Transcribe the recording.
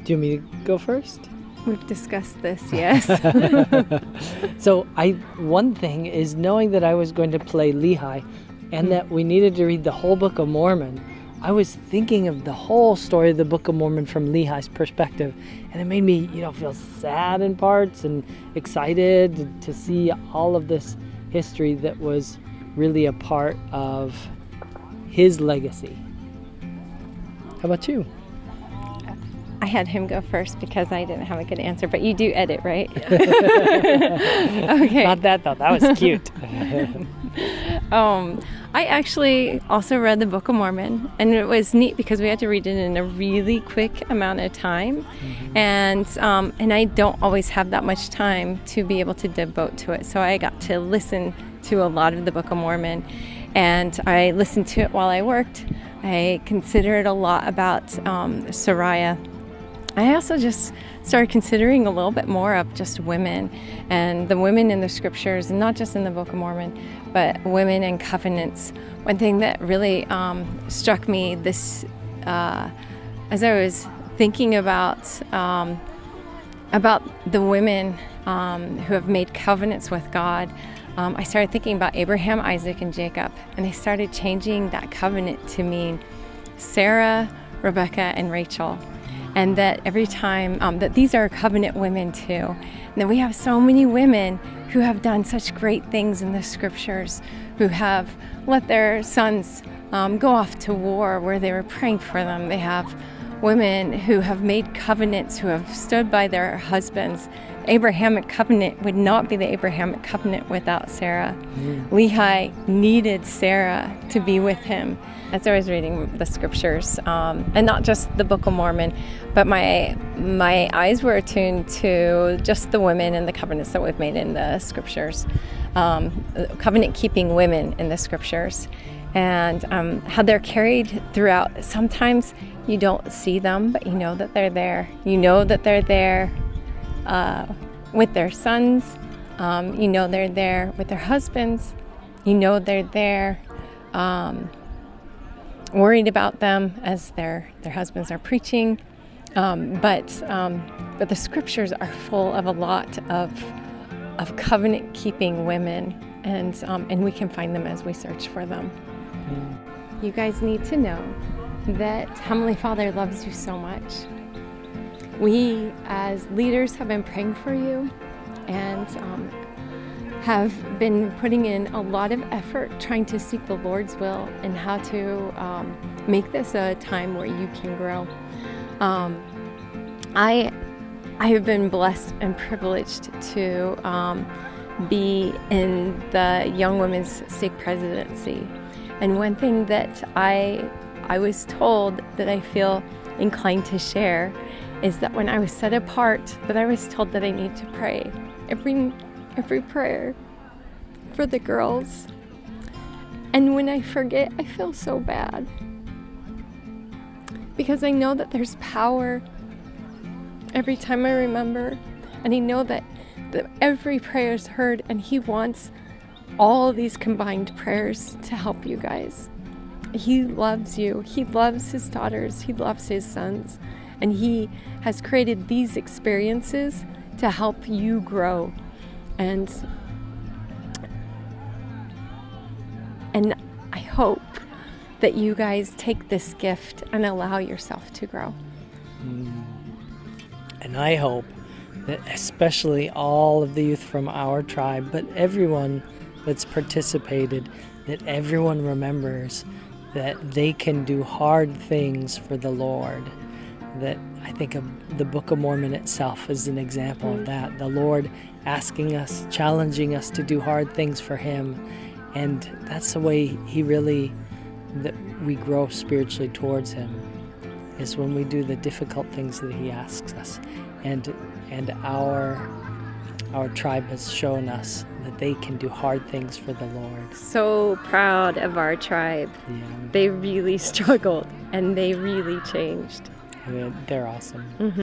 Do you want me to go first? We've discussed this, yes. So one thing is knowing that I was going to play Lehi and that we needed to read the whole Book of Mormon. I was thinking of the whole story of the Book of Mormon from Lehi's perspective, and it made me, feel sad in parts and excited to see all of this history that was really a part of his legacy. How about you? I had him go first because I didn't have a good answer, but you do edit, right? Okay. Not that though. That was cute. I actually also read the Book of Mormon, and it was neat because we had to read it in a really quick amount of time, and I don't always have that much time to be able to devote to it. So I got to listen to a lot of the Book of Mormon, and I listened to it while I worked. I considered a lot about Sariah. I also just started considering a little bit more of just women and the women in the scriptures, and not just in the Book of Mormon, but women and covenants. One thing that really struck me this as I was thinking about the women who have made covenants with God, I started thinking about Abraham, Isaac, and Jacob, and they started changing that covenant to mean Sarah, Rebecca, and Rachel. And that every time, that these are covenant women too. And then we have so many women who have done such great things in the scriptures, who have let their sons go off to war where they were praying for them. They have women who have made covenants, who have stood by their husbands. Abrahamic covenant would not be the Abrahamic covenant without Sarah. Lehi needed Sarah to be with him. As I was reading the scriptures, and not just the Book of Mormon, but my eyes were attuned to just the women and the covenants that we've made in the scriptures, covenant-keeping women in the scriptures, and how they're carried throughout. Sometimes you don't see them, but you know that they're there. You know that they're there with their sons. You know they're there with their husbands. You know they're there worried about them as their husbands are preaching. But the scriptures are full of a lot of covenant-keeping women, and we can find them as we search for them. You guys need to know that Heavenly Father loves you so much. We, as leaders, have been praying for you and have been putting in a lot of effort trying to seek the Lord's will and how to make this a time where you can grow. I have been blessed and privileged to be in the Young Women's Stake Presidency. And one thing that I was told that I feel inclined to share is that when I was set apart, that I was told that I need to pray every prayer for the girls. And when I forget, I feel so bad, because I know that there's power every time I remember, and I know that every prayer is heard, and He wants all these combined prayers to help you guys. He loves you. He loves His daughters. He loves His sons. And He has created these experiences to help you grow. And I hope that you guys take this gift and allow yourself to grow. And I hope that especially all of the youth from our tribe, but everyone that's participated, that everyone remembers that they can do hard things for the Lord. That I think of the Book of Mormon itself as an example of that. The Lord asking us, challenging us to do hard things for Him. And that's the way He really, that we grow spiritually towards Him, is when we do the difficult things that He asks us. And our tribe has shown us that they can do hard things for the Lord. So proud of our tribe. Yeah. They really struggled and they really changed. They're awesome. Mm-hmm.